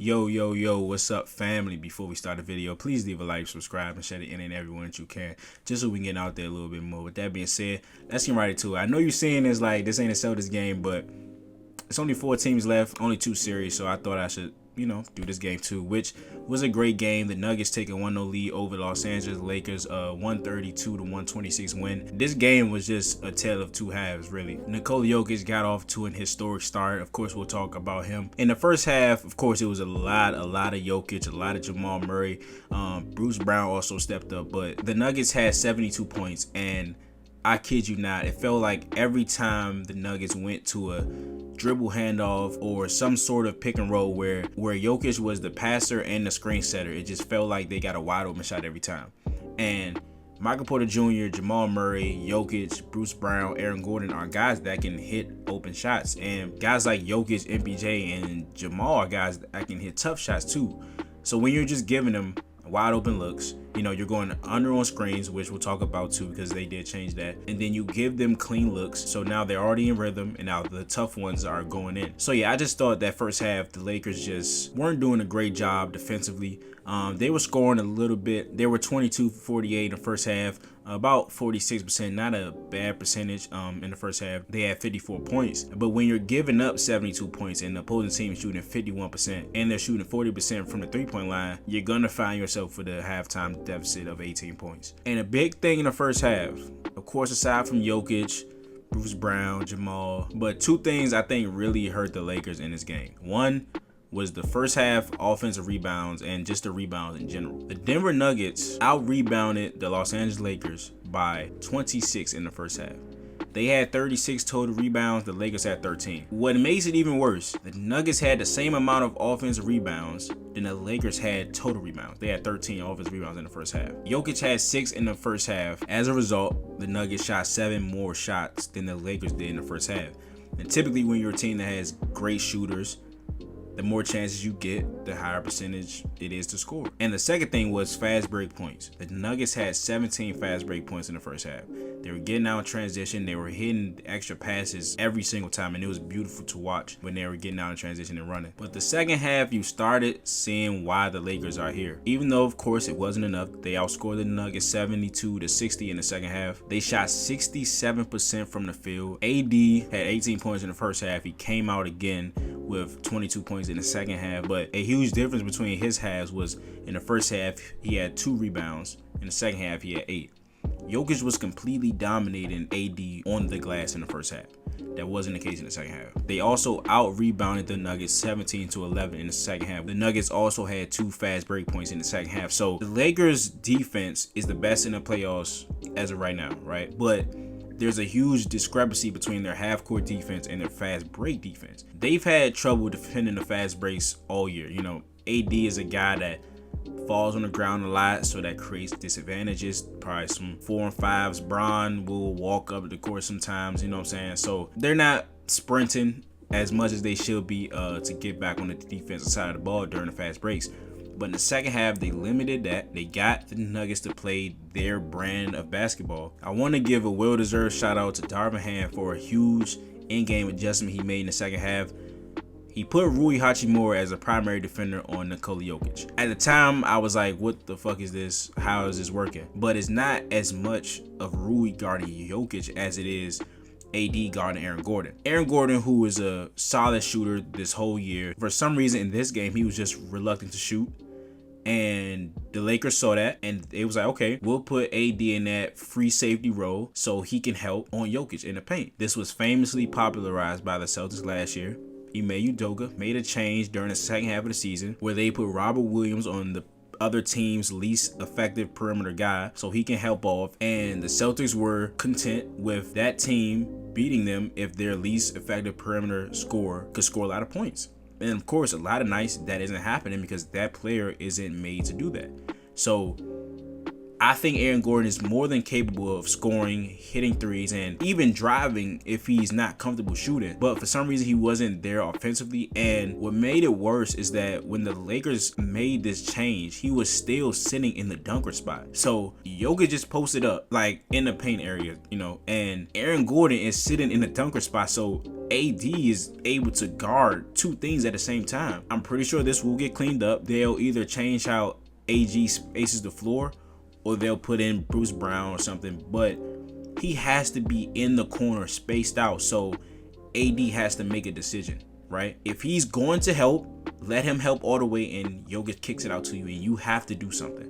Yo, what's up, family? Before we start the video, please leave a like, subscribe, and share it in and everyone that you can, just so we can get out there a little bit more. With that being said, let's get right into it. I know you're seeing this like this ain't a Celtics game, but it's only 4 teams left, only 2 series, so I thought I should, do this game too, which was a great game. The Nuggets take a 1-0 lead over the Los Angeles Lakers, 132-126 win. This game was just a tale of two halves, really. Nikola Jokic got off to an historic start. Of course, we'll talk about him. In the first half, of course, it was a lot of Jokic, a lot of Jamal Murray. Bruce Brown also stepped up, but the Nuggets had 72 points, and I kid you not, it felt like every time the Nuggets went to a dribble handoff or some sort of pick and roll where Jokic was the passer and the screen setter, it just felt like they got a wide open shot every time. And Michael Porter Jr., Jamal Murray, Jokic, Bruce Brown, Aaron Gordon are guys that can hit open shots. And guys like Jokic, MPJ, and Jamal are guys that can hit tough shots too. So when you're just giving them wide open looks, you're going under on screens, which we'll talk about too because they did change that, and then you give them clean looks, so now they're already in rhythm and now the tough ones are going in. So yeah, I just thought that first half the Lakers just weren't doing a great job defensively. They were scoring a little bit. They were 22-48 in the first half, about 46%, not a bad percentage. In the first half they had 54 points, but when you're giving up 72 points and the opposing team is shooting 51% and they're shooting 40% from the 3-point line, you're gonna find yourself with a halftime deficit of 18 points. And a big thing in the first half, of course, aside from Jokic, Bruce Brown, Jamal, but 2 things I think really hurt the Lakers in this game. One was the first half offensive rebounds and just the rebounds in general. The Denver Nuggets out-rebounded the Los Angeles Lakers by 26 in the first half. They had 36 total rebounds, the Lakers had 13. What makes it even worse, the Nuggets had the same amount of offensive rebounds than the Lakers had total rebounds. They had 13 offensive rebounds in the first half. Jokic had 6 in the first half. As a result, the Nuggets shot 7 more shots than the Lakers did in the first half. And typically when you're a team that has great shooters, the more chances you get, the higher percentage it is to score. And the second thing was fast break points. The Nuggets had 17 fast break points in the first half. They were getting out in transition. They were hitting extra passes every single time, and it was beautiful to watch when they were getting out in transition and running. But the second half, you started seeing why the Lakers are here. Even though, of course, it wasn't enough. They outscored the Nuggets 72-60 in the second half. They shot 67% from the field. AD had 18 points in the first half. He came out again with 22 points in the second half, but a huge difference between his halves was in the first half he had 2 rebounds, in the second half he had 8. Jokic was completely dominating AD on the glass in the first half. That wasn't the case in the second half. They also out-rebounded the Nuggets 17-11 in the second half. The Nuggets also had 2 fast break points in the second half. So the Lakers defense is the best in the playoffs as of right now, right? But there's a huge discrepancy between their half-court defense and their fast break defense. They've had trouble defending the fast breaks all year. AD is a guy that falls on the ground a lot, so that creates disadvantages. Probably some 4 and 5s. Bron will walk up the court sometimes, you know what I'm saying? So they're not sprinting as much as they should be to get back on the defensive side of the ball during the fast breaks. But in the second half, they limited that. They got the Nuggets to play their brand of basketball. I want to give a well-deserved shout out to Darvin Ham for a huge in-game adjustment he made in the second half. He put Rui Hachimura as a primary defender on Nikola Jokic. At the time, I was like, what the fuck is this? How is this working? But it's not as much of Rui guarding Jokic as it is AD guarding Aaron Gordon. Aaron Gordon, who is a solid shooter this whole year, for some reason in this game, he was just reluctant to shoot. And the Lakers saw that, and it was like, okay, we'll put AD in that free safety role so he can help on Jokic in the paint. This was famously popularized by the Celtics last year. Ime Udoka made a change during the second half of the season where they put Robert Williams on the other team's least effective perimeter guy so he can help off, and the Celtics were content with that team beating them if their least effective perimeter scorer could score a lot of points. And of course, a lot of nights that isn't happening because that player isn't made to do that. So I think Aaron Gordon is more than capable of scoring, hitting threes, and even driving if he's not comfortable shooting. But for some reason, he wasn't there offensively. And what made it worse is that when the Lakers made this change, he was still sitting in the dunker spot. So Jokic just posted up like in the paint area, and Aaron Gordon is sitting in the dunker spot. So AD is able to guard two things at the same time. I'm pretty sure this will get cleaned up. They'll either change how AG spaces the floor, or they'll put in Bruce Brown or something, but he has to be in the corner spaced out, so AD has to make a decision, right? If he's going to help, let him help all the way, and Jokic kicks it out to you, and you have to do something.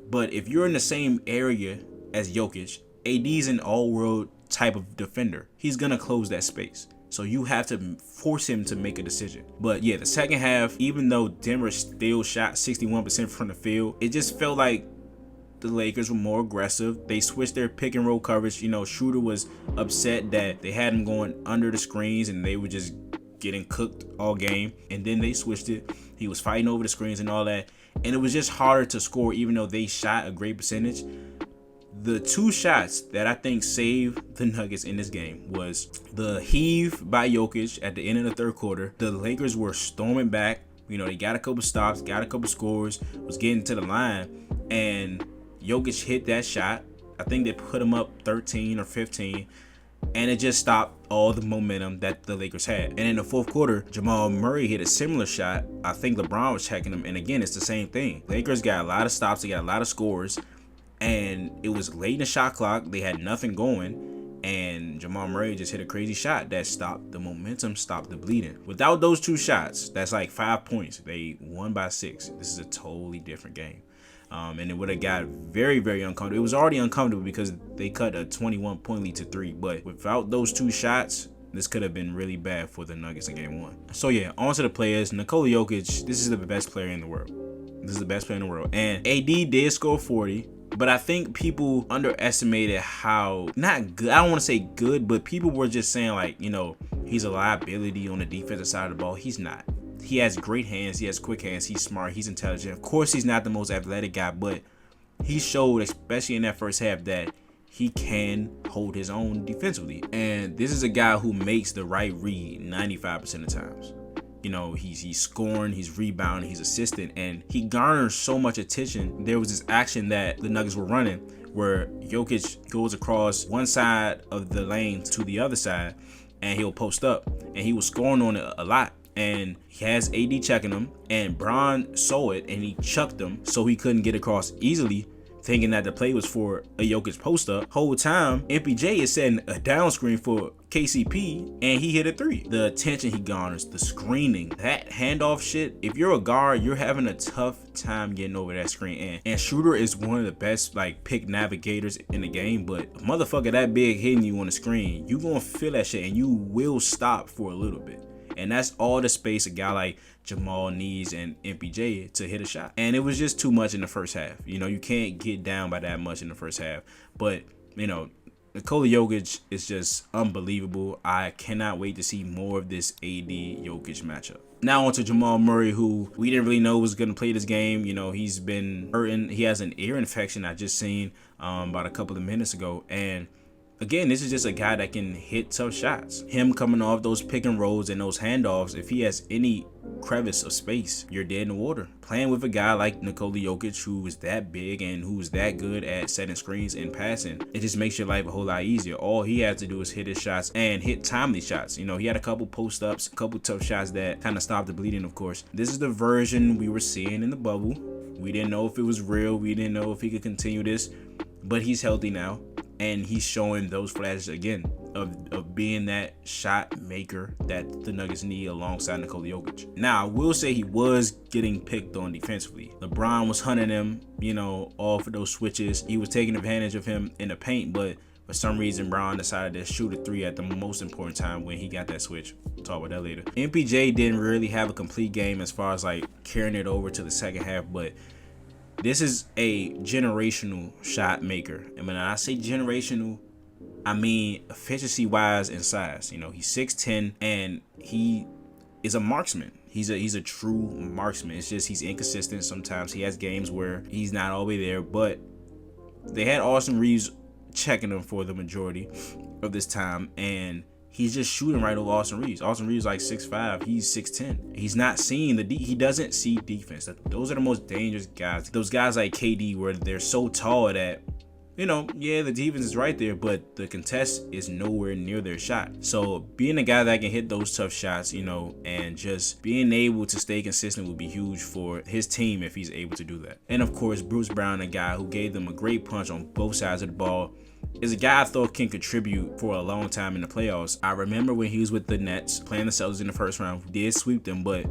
But if you're in the same area as Jokic, AD's an all-world type of defender. He's gonna close that space, so you have to force him to make a decision. But yeah, the second half, even though Denver still shot 61% from the field, it just felt like the Lakers were more aggressive. They switched their pick and roll coverage. You know, Schroeder was upset that they had him going under the screens and they were just getting cooked all game. And then they switched it. He was fighting over the screens and all that. And it was just harder to score, even though they shot a great percentage. The two shots that I think saved the Nuggets in this game was the heave by Jokic at the end of the third quarter. The Lakers were storming back. You know, they got a couple stops, got a couple scores, was getting to the line, and Jokic hit that shot. I think they put him up 13 or 15, and it just stopped all the momentum that the Lakers had. And in the fourth quarter, Jamal Murray hit a similar shot. I think LeBron was checking him, and again, it's the same thing. Lakers got a lot of stops, they got a lot of scores, and it was late in the shot clock. They had nothing going, and Jamal Murray just hit a crazy shot that stopped the momentum, stopped the bleeding. Without those two shots, that's like 5 points. They won by 6. This is a totally different game. And it would have got very, very uncomfortable. It was already uncomfortable because they cut a 21-point lead to 3. But without those two shots, this could have been really bad for the Nuggets in game 1. So yeah, on to the players. Nikola Jokic, this is the best player in the world. This is the best player in the world. And AD did score 40. But I think people underestimated how, not good, I don't want to say good, but people were just saying like, you know, he's a liability on the defensive side of the ball. He's not. He has great hands. He has quick hands. He's smart. He's intelligent. Of course, he's not the most athletic guy, but he showed, especially in that first half, that he can hold his own defensively. And this is a guy who makes the right read 95% of the times. You know, he's scoring, he's rebounding, he's assisting, and he garners so much attention. There was this action that the Nuggets were running where Jokic goes across one side of the lane to the other side, and he'll post up, and he was scoring on it a lot. And he has AD checking him, and Bron saw it, and he chucked him so he couldn't get across easily, thinking that the play was for a Jokic post-up. Whole time, MPJ is setting a down screen for KCP, and he hit a 3. The attention he garners, the screening, that handoff shit. If you're a guard, you're having a tough time getting over that screen. And Schroeder is one of the best like pick navigators in the game, but a motherfucker that big hitting you on the screen, you gonna feel that shit, and you will stop for a little bit. And that's all the space a guy like Jamal needs and MPJ to hit a shot. And it was just too much in the first half. You know, you can't get down by that much in the first half. But, you know, Nikola Jokic is just unbelievable. I cannot wait to see more of this AD Jokic matchup. Now on to Jamal Murray, who we didn't really know was going to play this game. You know, he's been hurting. He has an ear infection I just seen about a couple of minutes ago. And again, this is just a guy that can hit tough shots. Him coming off those pick and rolls and those handoffs, if he has any crevice of space, you're dead in the water. Playing with a guy like Nikola Jokic, who is that big and who's that good at setting screens and passing, it just makes your life a whole lot easier. All he has to do is hit his shots and hit timely shots. You know, he had a couple post-ups, a couple tough shots that kind of stopped the bleeding, of course. This is the version we were seeing in the bubble. We didn't know if it was real. We didn't know if he could continue this, but he's healthy now. And he's showing those flashes again of being that shot maker that the Nuggets need alongside Nikola Jokic. Now, I will say he was getting picked on defensively. LeBron was hunting him, you know, off of those switches. He was taking advantage of him in the paint, but for some reason, Bron decided to shoot a 3 at the most important time when he got that switch. We'll talk about that later. MPJ didn't really have a complete game as far as like carrying it over to the second half, but this is a generational shot maker. And when I say generational, I mean efficiency-wise and size. You know, he's 6'10", and he is a marksman. He's a true marksman. It's just he's inconsistent. Sometimes he has games where he's not all the way there. But they had Austin Reaves checking him for the majority of this time, and he's just shooting right over Austin Reaves. Austin Reaves like 6'5", he's 6'10". He's not seeing he doesn't see defense. Those are the most dangerous guys. Those guys like KD, where they're so tall that yeah, the defense is right there, but the contest is nowhere near their shot. So being a guy that can hit those tough shots, and just being able to stay consistent would be huge for his team if he's able to do that. And of course, Bruce Brown, a guy who gave them a great punch on both sides of the ball, is a guy I thought can contribute for a long time in the playoffs. I remember when he was with the Nets playing the Celtics in the first round, who did sweep them, but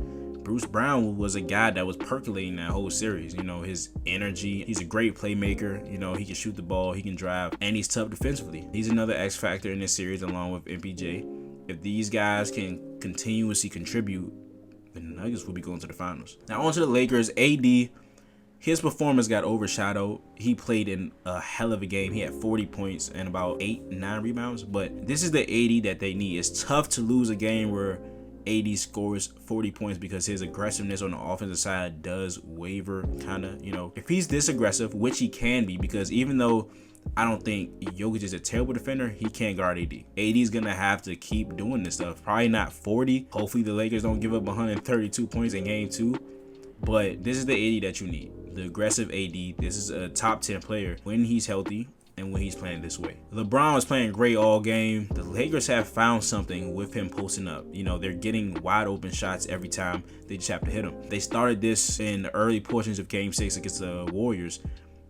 Bruce Brown was a guy that was percolating that whole series. His energy, he's a great playmaker. He can shoot the ball, he can drive, and he's tough defensively. He's another X factor in this series along with MPJ. If these guys can continuously contribute, the Nuggets will be going to the finals. Now on to the Lakers. AD, his performance got overshadowed. He played in a hell of a game. He had 40 points and about 8-9 rebounds. But this is the AD that they need. It's tough to lose a game where AD scores 40 points because his aggressiveness on the offensive side does waver, kind of. If he's this aggressive, which he can be, because even though I don't think Jokic is a terrible defender, he can't guard AD. AD's gonna have to keep doing this stuff. Probably not 40. Hopefully the Lakers don't give up 132 points in game 2. But this is the AD that you need. The aggressive AD. This is a top 10 player when he's healthy and when he's playing this way. LeBron was playing great all game. The Lakers have found something with him posting up. They're getting wide open shots every time. They just have to hit them. They started this in the early portions of game 6 against the Warriors,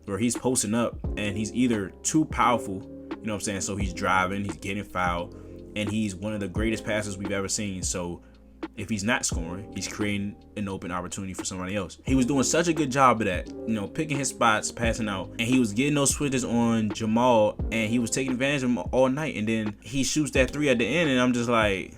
where he's posting up and he's either too powerful, so he's driving, he's getting fouled, and he's one of the greatest passers we've ever seen. So if he's not scoring, he's creating an open opportunity for somebody else. He was doing such a good job of that, picking his spots, passing out, and he was getting those switches on Jamal, and he was taking advantage of him all night. And then he shoots that 3 at the end, and I'm just like,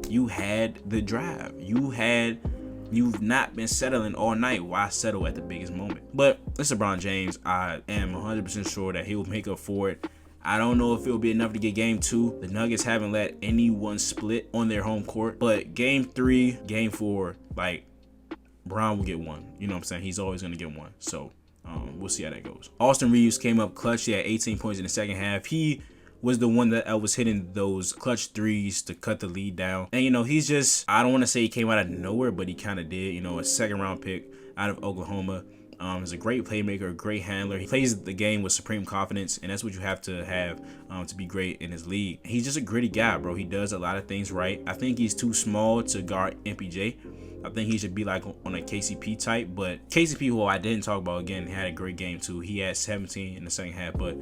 you had the drive. You've not been settling all night. Why settle at the biggest moment? But it's LeBron James. I am 100% sure that he will make up for it. I don't know if it'll be enough to get game 2. The Nuggets haven't let anyone split on their home court. But game 3, game 4, Brown will get one. You know what I'm saying? He's always going to get one. So we'll see how that goes. Austin Reaves came up clutch. He had 18 points in the second half. He was the one that was hitting those clutch threes to cut the lead down. And, he's just, I don't want to say he came out of nowhere, but he kind of did. A second round pick out of Oklahoma. He's a great playmaker, a great handler. He plays the game with supreme confidence, and that's what you have to be great in this league. He's just a gritty guy, bro. He does a lot of things right. I think he's too small to guard MPJ. I think he should be like on a KCP type, but KCP, who I didn't talk about again, had a great game too. He had 17 in the second half, but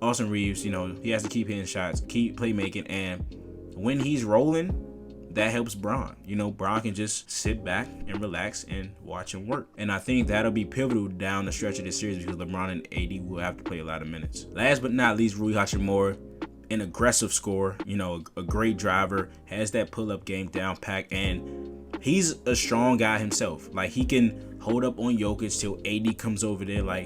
Austin Reaves, he has to keep hitting shots, keep playmaking, and when he's rolling, that helps Bron. Bron can just sit back and relax and watch him work. And I think that'll be pivotal down the stretch of this series because LeBron and AD will have to play a lot of minutes. Last but not least, Rui Hachimura, an aggressive scorer, a great driver, has that pull-up game down pack, and he's a strong guy himself. He can hold up on Jokic till AD comes over there.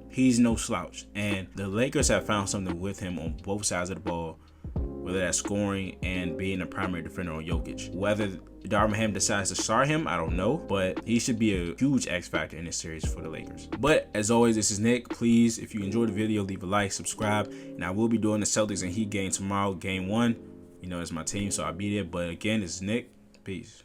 He's no slouch. And the Lakers have found something with him on both sides of the ball, whether that's scoring and being a primary defender on Jokic. Whether Darvin Ham decides to start him, I don't know, but he should be a huge X factor in this series for the Lakers. But as always, this is Nick. Please, if you enjoyed the video, leave a like, subscribe, and I will be doing the Celtics and Heat game tomorrow, game 1. It's my team, so I'll be there. But again, this is Nick. Peace.